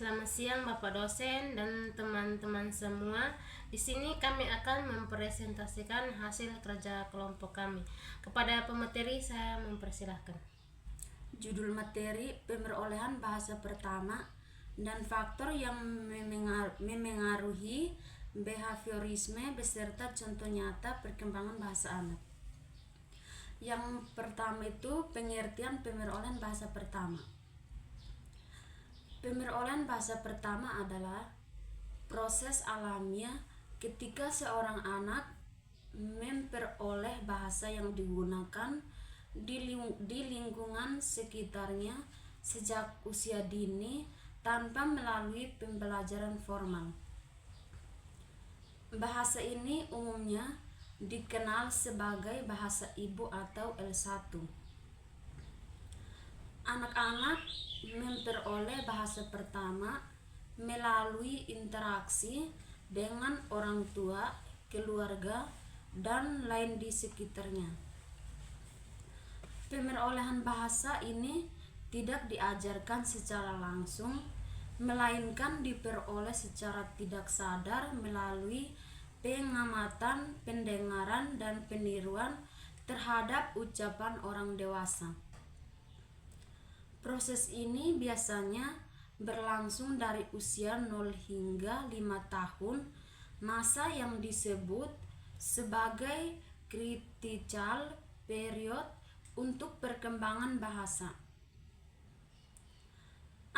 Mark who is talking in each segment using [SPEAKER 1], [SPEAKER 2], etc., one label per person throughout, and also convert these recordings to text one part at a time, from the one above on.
[SPEAKER 1] Selamat siang Bapak dosen dan teman-teman semua. Di sini kami akan mempresentasikan hasil kerja kelompok kami. Kepada pemateri saya mempersilahkan.
[SPEAKER 2] Judul materi pemerolehan bahasa pertama dan faktor yang memengaruhi behaviorisme beserta contoh nyata perkembangan bahasa anak. Yang pertama itu pengertian pemerolehan bahasa pertama. Pemerolehan bahasa pertama adalah proses alamiah ketika seorang anak memperoleh bahasa yang digunakan di lingkungan sekitarnya sejak usia dini tanpa melalui pembelajaran formal. Bahasa ini umumnya dikenal sebagai bahasa ibu atau L1. Anak-anak memperoleh bahasa pertama melalui interaksi dengan orang tua, keluarga, dan lain di sekitarnya. Pemerolehan bahasa ini tidak diajarkan secara langsung, melainkan diperoleh secara tidak sadar melalui pengamatan, pendengaran, dan peniruan terhadap ucapan orang dewasa. Proses ini biasanya berlangsung dari usia 0 hingga 5 tahun, masa yang disebut sebagai critical period untuk perkembangan bahasa.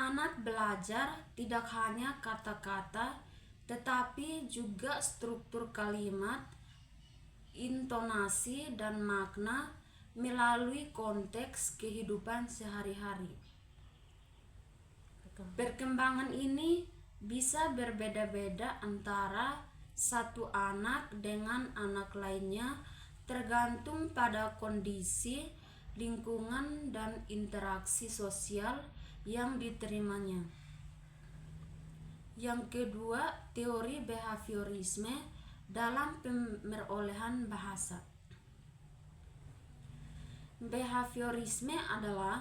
[SPEAKER 2] Anak belajar tidak hanya kata-kata, tetapi juga struktur kalimat, intonasi, dan makna melalui konteks kehidupan sehari-hari. Perkembangan ini bisa berbeda-beda antara satu anak dengan anak lainnya tergantung pada kondisi, lingkungan, dan interaksi sosial yang diterimanya. Yang kedua, teori behaviorisme dalam pemerolehan bahasa. Behaviorisme adalah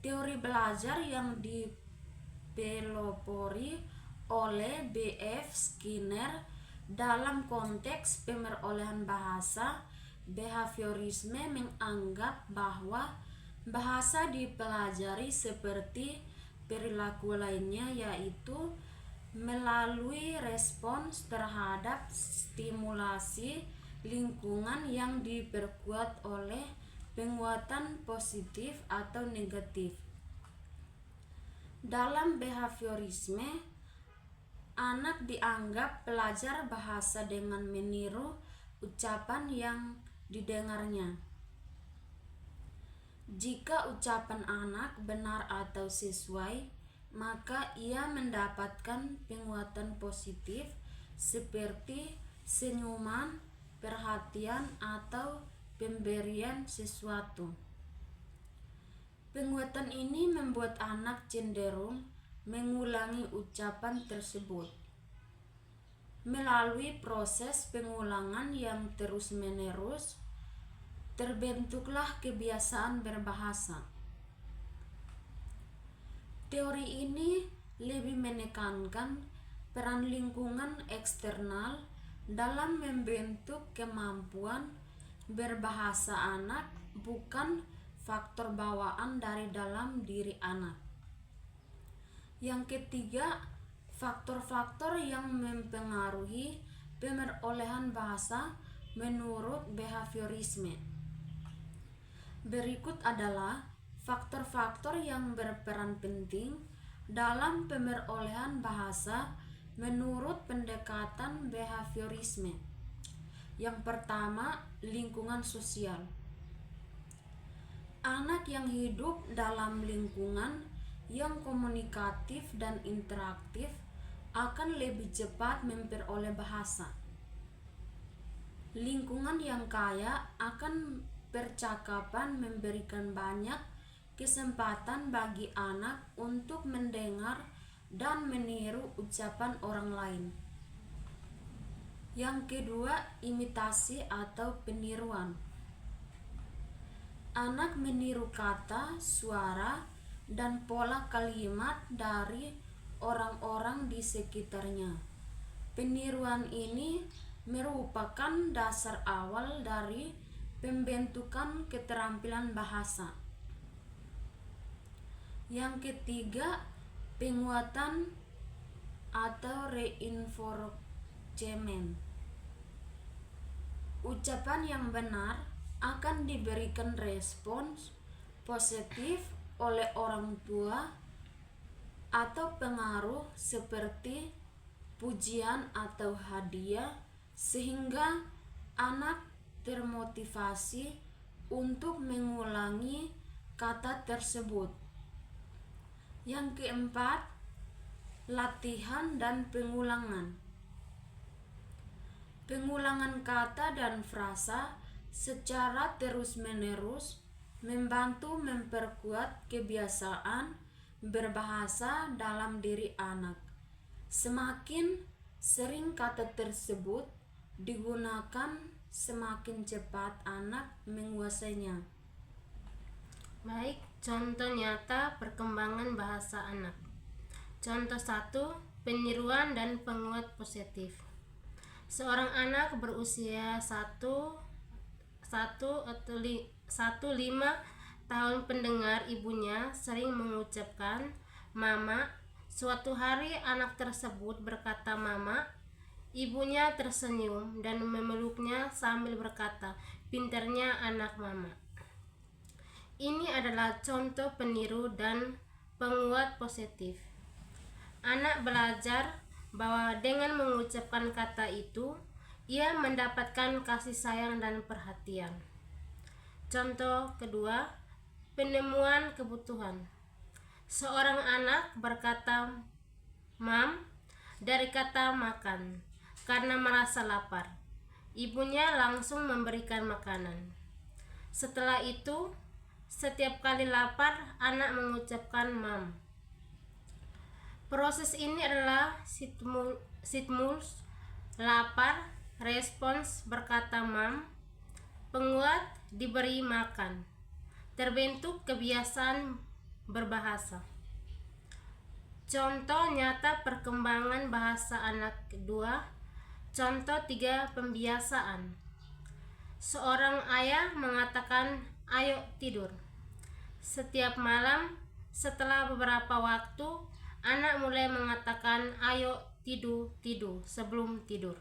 [SPEAKER 2] teori belajar yang dipelopori oleh B.F. Skinner. Dalam konteks pemerolehan bahasa, behaviorisme menganggap bahwa bahasa dipelajari seperti perilaku lainnya, yaitu melalui respons terhadap stimulasi lingkungan yang diperkuat oleh penguatan positif atau negatif. Dalam behaviorisme, anak dianggap belajar bahasa dengan meniru ucapan yang didengarnya. Jika ucapan anak benar atau sesuai, maka ia mendapatkan penguatan positif seperti senyuman, perhatian, atau pemberian sesuatu. Penguatan ini membuat anak cenderung mengulangi ucapan tersebut. Melalui proses pengulangan yang terus-menerus, terbentuklah kebiasaan berbahasa. Teori ini lebih menekankan peran lingkungan eksternal dalam membentuk kemampuan berbahasa anak, bukan faktor bawaan dari dalam diri anak. Yang ketiga, faktor-faktor yang mempengaruhi pemerolehan bahasa menurut behaviorisme. Berikut adalah faktor-faktor yang berperan penting dalam pemerolehan bahasa menurut pendekatan behaviorisme. Yang pertama, lingkungan sosial. Anak yang hidup dalam lingkungan yang komunikatif dan interaktif akan lebih cepat memperoleh bahasa. Lingkungan yang kaya akan percakapan memberikan banyak kesempatan bagi anak untuk mendengar dan meniru ucapan orang lain. Yang kedua, imitasi atau peniruan. Anak meniru kata, suara, dan pola kalimat dari orang-orang di sekitarnya. Peniruan ini merupakan dasar awal dari pembentukan keterampilan bahasa. Yang ketiga, penguatan atau reinforcement. Ucapan yang benar akan diberikan respons positif oleh orang tua atau pengaruh seperti pujian atau hadiah, sehingga anak termotivasi untuk mengulangi kata tersebut. Yang keempat, latihan dan pengulangan. Pengulangan kata dan frasa secara terus-menerus membantu memperkuat kebiasaan berbahasa dalam diri anak. Semakin sering kata tersebut digunakan, semakin cepat anak menguasainya.
[SPEAKER 1] Baik, contoh nyata perkembangan bahasa anak. Contoh 1, peniruan dan penguat positif. Seorang anak berusia 1 atau 5 tahun pendengar ibunya sering mengucapkan mama. Suatu hari anak tersebut berkata mama. Ibunya tersenyum dan memeluknya sambil berkata, pintarnya anak mama. Ini adalah contoh peniru dan penguat positif. Anak belajar bahwa dengan mengucapkan kata itu, ia mendapatkan kasih sayang dan perhatian. Contoh kedua, penemuan kebutuhan. Seorang anak berkata mam dari kata makan karena merasa lapar. Ibunya langsung memberikan makanan. Setelah itu, setiap kali lapar, anak mengucapkan mam. Proses ini adalah stimulus lapar, respons berkata mam, penguat diberi makan. Terbentuk kebiasaan berbahasa. Contoh nyata perkembangan bahasa anak kedua. Contoh 3, pembiasaan. Seorang ayah mengatakan, ayo tidur. Setiap malam, setelah beberapa waktu, anak mulai mengatakan, ayo tidur sebelum tidur.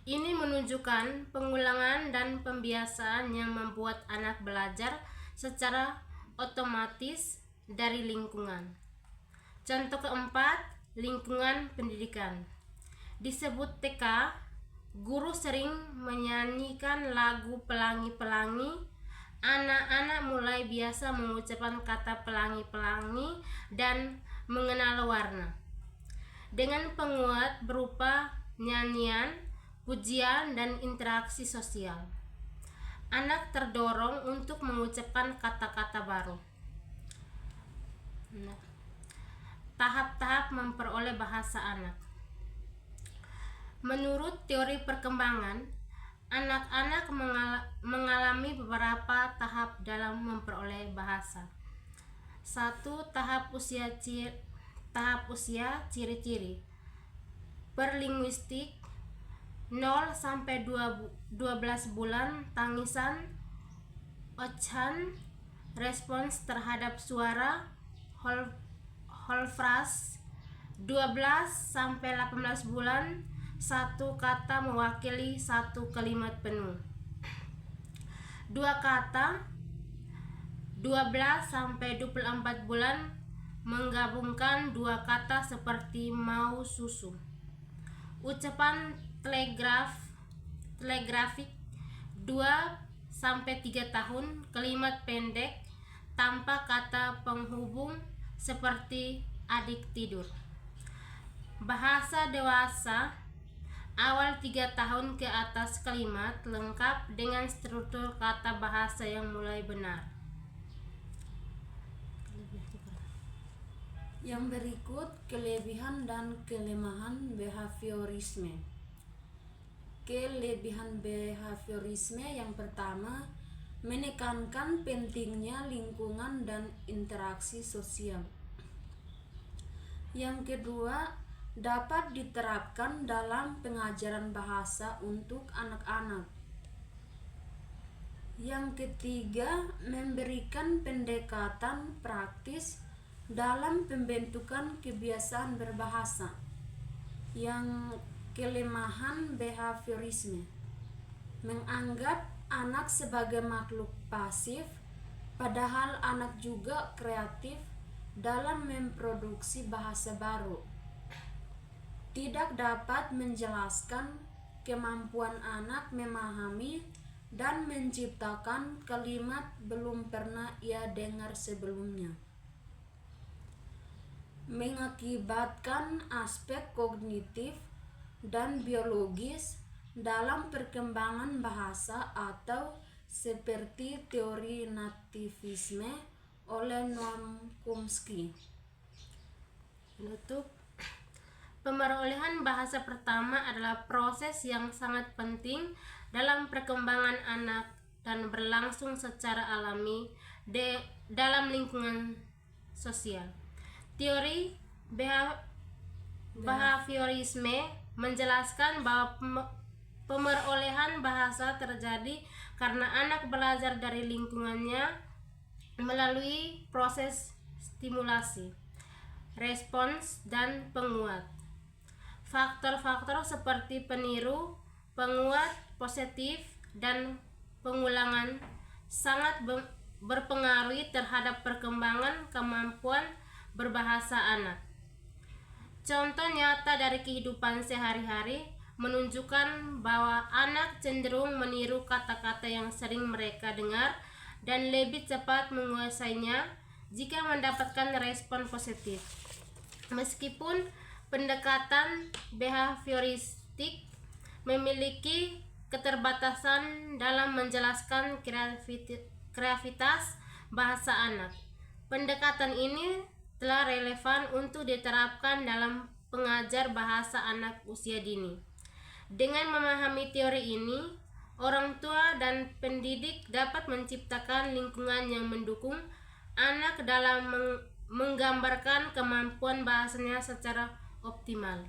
[SPEAKER 1] Ini menunjukkan pengulangan dan pembiasaan yang membuat anak belajar secara otomatis dari lingkungan. Contoh keempat, lingkungan pendidikan. Disebut TK, guru sering menyanyikan lagu pelangi-pelangi. Anak-anak mulai biasa mengucapkan kata pelangi-pelangi dan mengenal warna. Dengan penguat berupa nyanyian, pujian, dan interaksi sosial, anak terdorong untuk mengucapkan kata-kata baru. Tahap-tahap memperoleh bahasa anak. Menurut teori perkembangan, anak-anak mengalami beberapa tahap dalam memperoleh bahasa. 1. Tahap usia ciri-ciri berlinguistik 0-12 bulan, tangisan, ochan, respons terhadap suara, whole phrase. 12-18 bulan, satu kata mewakili satu kalimat penuh. 2 kata. 12-24 bulan, menggabungkan 2 kata seperti mau susu. Ucapan telegrafik 2-3 tahun, kalimat pendek tanpa kata penghubung seperti adik tidur. Bahasa dewasa awal 3 tahun ke atas, kalimat lengkap dengan struktur kata bahasa yang mulai benar.
[SPEAKER 2] Yang berikut, kelebihan dan kelemahan behaviorisme. Kelebihan behaviorisme yang pertama, menekankan pentingnya lingkungan dan interaksi sosial. Yang kedua, dapat diterapkan dalam pengajaran bahasa untuk anak-anak. Yang ketiga, memberikan pendekatan praktis dalam pembentukan kebiasaan berbahasa. Yang kelemahan, behaviorisme, menganggap anak sebagai makhluk pasif, padahal anak juga kreatif dalam memproduksi bahasa baru. Tidak dapat menjelaskan kemampuan anak memahami dan menciptakan kalimat belum pernah ia dengar sebelumnya. Mengakibatkan aspek kognitif dan biologis dalam perkembangan bahasa atau seperti teori nativisme oleh Noam Chomsky.
[SPEAKER 1] Penutup. Pemerolehan bahasa pertama adalah proses yang sangat penting dalam perkembangan anak dan berlangsung secara alami dalam lingkungan sosial. Teori behaviorisme menjelaskan bahwa pemerolehan bahasa terjadi karena anak belajar dari lingkungannya melalui proses stimulasi, respons, dan penguat. Faktor-faktor seperti peniru, penguat, positif, dan pengulangan sangat berpengaruh terhadap perkembangan kemampuan berbahasa anak. Contoh nyata dari kehidupan sehari-hari menunjukkan bahwa anak cenderung meniru kata-kata yang sering mereka dengar dan lebih cepat menguasainya jika mendapatkan respon positif. Meskipun pendekatan behavioristik memiliki keterbatasan dalam menjelaskan kreativitas bahasa anak, pendekatan ini telah relevan untuk diterapkan dalam pengajar bahasa anak usia dini. Dengan memahami teori ini, orang tua dan pendidik dapat menciptakan lingkungan yang mendukung anak dalam menggambarkan kemampuan bahasanya secara optimal.